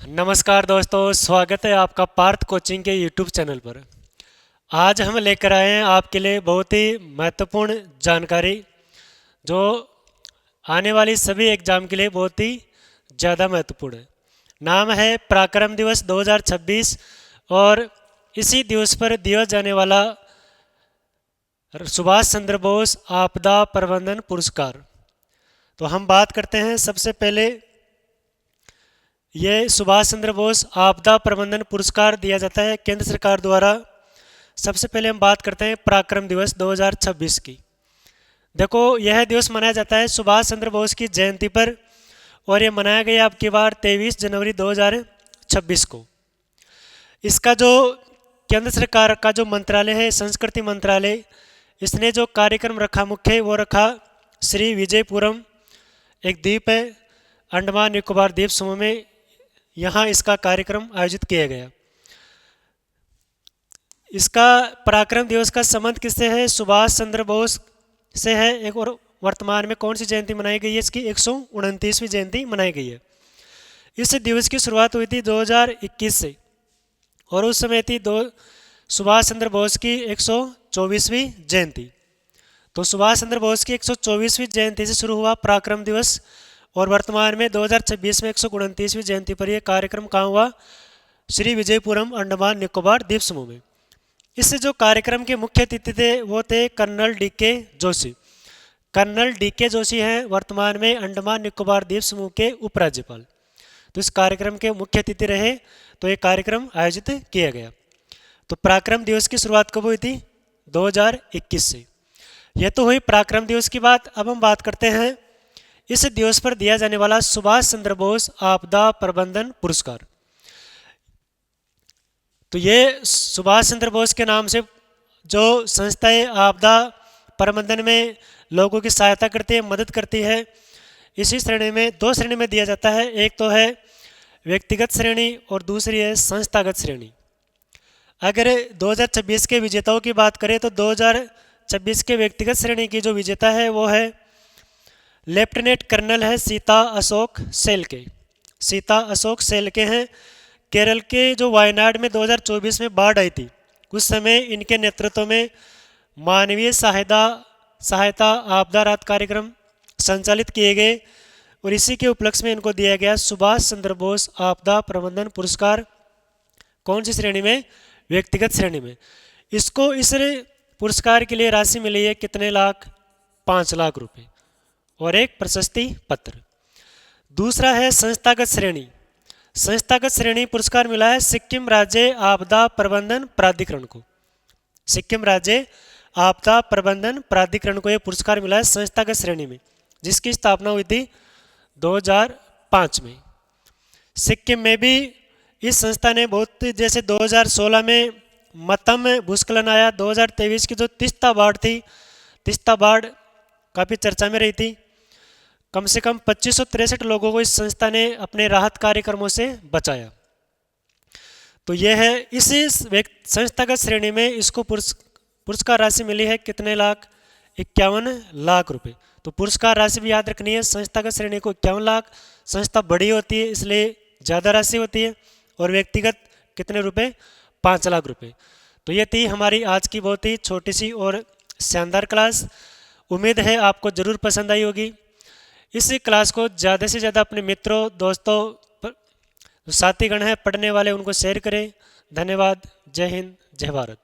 नमस्कार दोस्तों, स्वागत है आपका पार्थ कोचिंग के यूट्यूब चैनल पर। आज हम लेकर आए हैं आपके लिए बहुत ही महत्वपूर्ण जानकारी जो आने वाली सभी एग्जाम के लिए बहुत ही ज़्यादा महत्वपूर्ण है। नाम है पराक्रम दिवस 2026 और इसी दिवस पर दिया जाने वाला सुभाष चंद्र बोस आपदा प्रबंधन पुरस्कार। तो हम बात करते हैं सबसे पहले, ये सुभाष चंद्र बोस आपदा प्रबंधन पुरस्कार दिया जाता है केंद्र सरकार द्वारा। सबसे पहले हम बात करते हैं पराक्रम दिवस 2026 की। देखो, यह दिवस मनाया जाता है सुभाष चंद्र बोस की जयंती पर और ये मनाया गया अब की बार 23 जनवरी 2026 को। इसका जो केंद्र सरकार का जो मंत्रालय है, संस्कृति मंत्रालय, इसने जो कार्यक्रम रखा मुख्य वो रखा श्री विजयपुरम, एक द्वीप है अंडमान निकोबार द्वीप समूह में, यहाँ इसका कार्यक्रम आयोजित किया गया। इसका पराक्रम दिवस का संबंध किससे है? सुभाष चंद्र बोस से है। एक और वर्तमान में कौन सी जयंती मनाई गई है? इसकी 129वीं जयंती मनाई गई है। इस दिवस की शुरुआत हुई थी 2021 से और उस समय थी सुभाष चंद्र बोस की 124वीं जयंती। तो सुभाष चंद्र बोस की 124वीं जयंती से शुरू हुआ पराक्रम दिवस और वर्तमान में 2026 में 129वीं जयंती पर यह कार्यक्रम कहाँ हुआ? श्री विजयपुरम अंडमान निकोबार द्वीप समूह में। इस जो कार्यक्रम के मुख्य अतिथि थे वो थे colonel D K Joshi. Colonel D K Joshi हैं वर्तमान में अंडमान निकोबार द्वीप समूह के उपराज्यपाल। तो इस कार्यक्रम के मुख्य अतिथि रहे, तो ये कार्यक्रम आयोजित किया गया। तो पराक्रम दिवस की शुरुआत कब हुई थी? 2021 से। यह तो हुई पराक्रम दिवस की बात। अब हम बात करते हैं इस दिवस पर दिया जाने वाला सुभाष चंद्र बोस आपदा प्रबंधन पुरस्कार। तो ये सुभाष चंद्र बोस के नाम से जो संस्थाएं आपदा प्रबंधन में लोगों की सहायता करती है, मदद करती है, इसी श्रेणी में दो श्रेणी में दिया जाता है। एक तो है व्यक्तिगत श्रेणी और दूसरी है संस्थागत श्रेणी। अगर 2026 के विजेताओं की बात करें तो 2026 के व्यक्तिगत श्रेणी की जो विजेता है वो है लेफ्टिनेंट कर्नल है सीता अशोक सेलके। सीता अशोक सेलके हैं। केरल के जो वायनाड में 2024 में बाढ़ आई थी, उस समय इनके नेतृत्व में मानवीय सहायता आपदा राहत कार्यक्रम संचालित किए गए और इसी के उपलक्ष्य में इनको दिया गया सुभाष चंद्र बोस आपदा प्रबंधन पुरस्कार। कौन सी श्रेणी में? व्यक्तिगत श्रेणी में। इसको इस पुरस्कार के लिए राशि मिली है कितने लाख? 5 लाख रुपए और एक प्रशस्ति पत्र। दूसरा है संस्थागत श्रेणी। संस्थागत श्रेणी पुरस्कार मिला है सिक्किम राज्य आपदा प्रबंधन प्राधिकरण को। सिक्किम राज्य आपदा प्रबंधन प्राधिकरण को यह पुरस्कार मिला है संस्थागत श्रेणी में, जिसकी स्थापना हुई थी 2005 में। सिक्किम में भी इस संस्था ने बहुत, जैसे 2016 में मतम भूस्खलन आया, 2023 की जो तीस्ता बाढ़ थी, तीस्ता बाढ़ काफ़ी चर्चा में रही थी। कम से कम 2563 लोगों को इस संस्था ने अपने राहत कार्यक्रमों से बचाया। तो यह है इसी संस्थागत श्रेणी में इसको पुरस्कार राशि मिली है कितने लाख? 51 लाख रुपए। तो पुरस्कार राशि भी याद रखनी है। संस्थागत श्रेणी को 51 लाख, संस्था बड़ी होती है इसलिए ज़्यादा राशि होती है, और व्यक्तिगत कितने रुपए? 5 लाख रुपए। तो ये थी हमारी आज की बहुत ही छोटी सी और शानदार क्लास। उम्मीद है आपको ज़रूर पसंद आई होगी। इस क्लास को ज़्यादा से ज़्यादा अपने मित्रों, दोस्तों, साथीगण हैं पढ़ने वाले, उनको शेयर करें। धन्यवाद। जय हिंद, जय भारत।